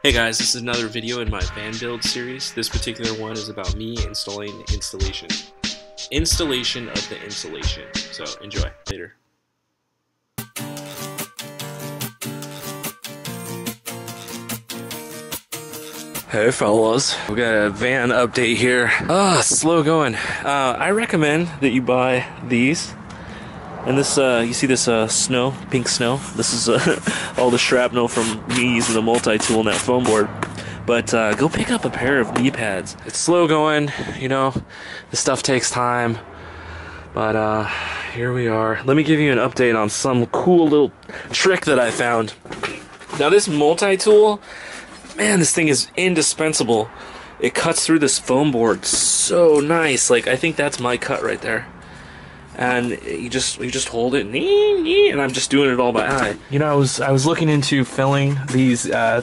Hey guys, this is another video in my van build series. This particular one is about me installing the installation. Installation of the insulation. So enjoy. Later. Hey fellas, we got a van update here. Slow going. I recommend that you buy these. And this, you see this snow, pink snow? This is all the shrapnel from me using the multi-tool in that foam board. But go pick up a pair of knee pads. It's slow going, you know, this stuff takes time. But here we are. Let me give you an update on some cool little trick that I found. Now this multi-tool, man, this thing is indispensable. It cuts through this foam board so nice. Like, I think that's my cut right there. And you just hold it, and I'm just doing it all by eye. You know, I was looking into filling these, I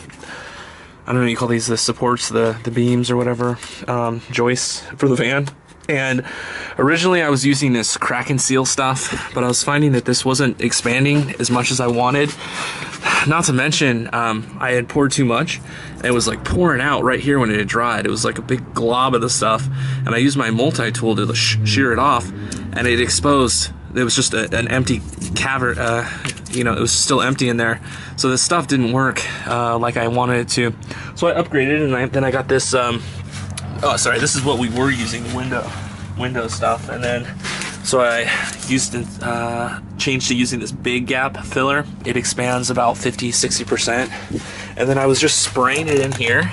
don't know what you call these, the supports, the beams or whatever, joists for the van. And originally I was using this crack and seal stuff, but I was finding that this wasn't expanding as much as I wanted. Not to mention, I had poured too much, and it was like pouring out right here when it had dried. It was like a big glob of the stuff, and I used my multi-tool to shear it off, and it exposed. It was just an empty cavern, you know, it was still empty in there. So the stuff didn't work like I wanted it to. So I upgraded, and then I got this, oh, sorry, this is what we were using, the window stuff. And then, so I used changed to using this big gap filler. It expands about 50–60%. And then I was just spraying it in here.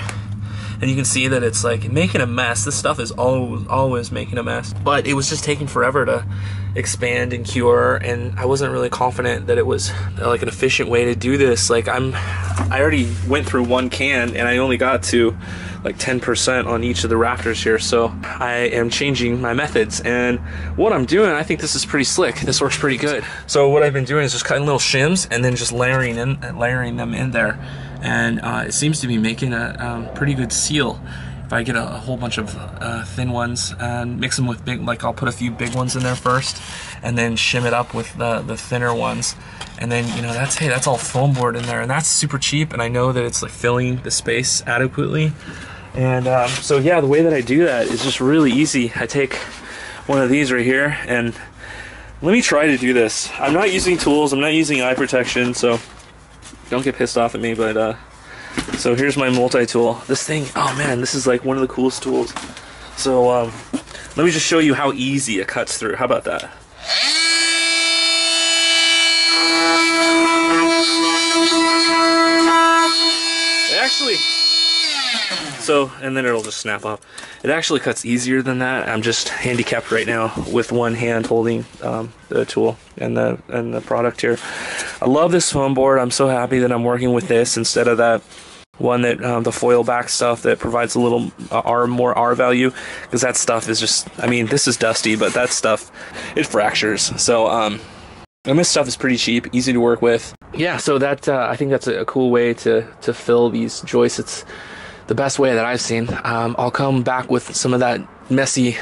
And you can see that it's like making a mess. This stuff is always making a mess. But it was just taking forever to expand and cure, and I wasn't really confident that it was like an efficient way to do this. Like I already went through one can and I only got to like 10% on each of the rafters here. So I am changing my methods, and what I'm doing, I think this is pretty slick. This works pretty good. So what I've been doing is just cutting little shims and then just layering them in there. And it seems to be making a pretty good seal. If I get a whole bunch of thin ones and mix them with big, like I'll put a few big ones in there first, and then shim it up with the thinner ones, and then, you know, that's all foam board in there, and that's super cheap, and I know that it's like filling the space adequately. And so yeah, the way that I do that is just really easy. I take one of these right here, and let me try to do this. I'm not using tools, I'm not using eye protection, so don't get pissed off at me, but so here's my multi-tool. This thing, oh man, this is like one of the coolest tools. So let me just show you how easy it cuts through. How about that? It actually, so, and then it'll just snap off. It actually cuts easier than that. I'm just handicapped right now with one hand holding the tool and the product here. I love this foam board. I'm so happy that I'm working with this instead of that one that the foil back stuff that provides a little more R value, because that stuff is just, I mean, this is dusty, but that stuff, it fractures. So and this stuff is pretty cheap, easy to work with. Yeah, so that I think that's a cool way to fill these joists. It's the best way that I've seen. I'll come back with some of that messy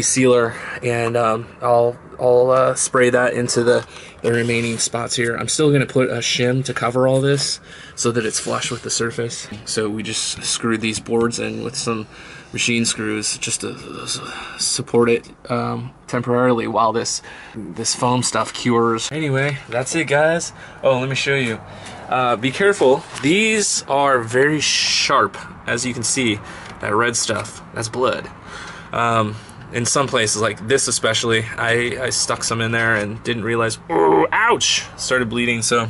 sealer, and I'll spray that into the remaining spots here. I'm still gonna put a shim to cover all this so that it's flush with the surface. So we just screwed these boards in with some machine screws just to support it temporarily while this foam stuff cures. Anyway, that's it, guys. Oh, let me show you. Be careful. These are very sharp, as you can see. That red stuff, that's blood. In some places, like this especially, I stuck some in there and didn't realize, oh, ouch, started bleeding. So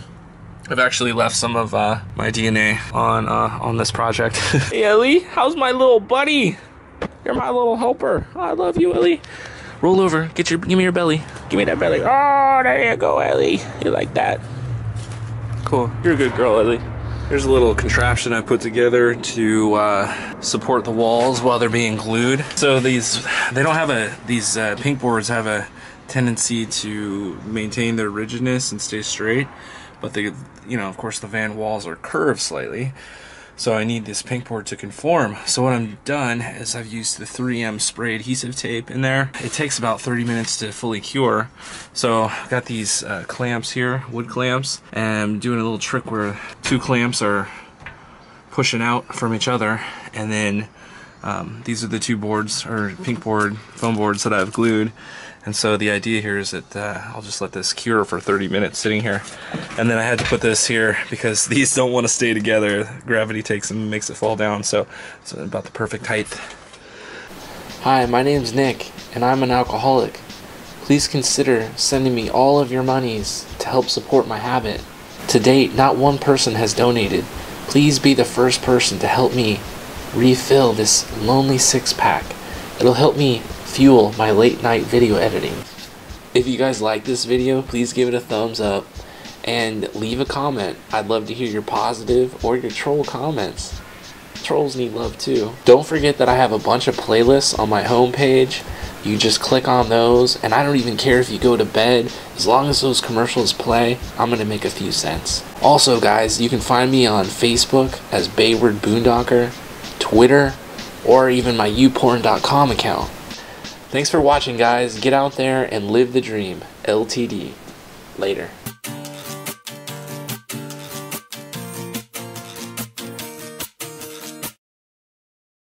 I've actually left some of my DNA on this project. Hey Ellie, how's my little buddy? You're my little helper. I love you, Ellie. Roll over, give me your belly. Give me that belly. Oh, there you go, Ellie. You like that? Cool, you're a good girl, Ellie. Here's a little contraption I put together to support the walls while they're being glued. So these pink boards have a tendency to maintain their rigidness and stay straight, but they, you know, of course the van walls are curved slightly. So I need this pink board to conform. So what I've done is I've used the 3M spray adhesive tape in there. It takes about 30 minutes to fully cure. So I've got these clamps here, wood clamps, and I'm doing a little trick where two clamps are pushing out from each other, and then these are the two boards, or pink board, foam boards that I've glued. And so the idea here is that I'll just let this cure for 30 minutes sitting here. And then I had to put this here because these don't want to stay together. Gravity takes them and makes it fall down, so it's about the perfect height. Hi, my name's Nick, and I'm an alcoholic. Please consider sending me all of your monies to help support my habit. To date, not one person has donated. Please be the first person to help me refill this lonely six-pack. It'll help me fuel my late night video editing. If you guys like this video, please give it a thumbs up and leave a comment. I'd love to hear your positive or your troll comments. Trolls need love too. Don't forget that I have a bunch of playlists on my homepage. You just click on those, and I don't even care if you go to bed. As long as those commercials play, I'm gonna make a few cents. Also guys, you can find me on Facebook as Bayward Boondocker, Twitter, or even my youporn.com account. Thanks for watching guys. Get out there and live the dream. LTD. Later.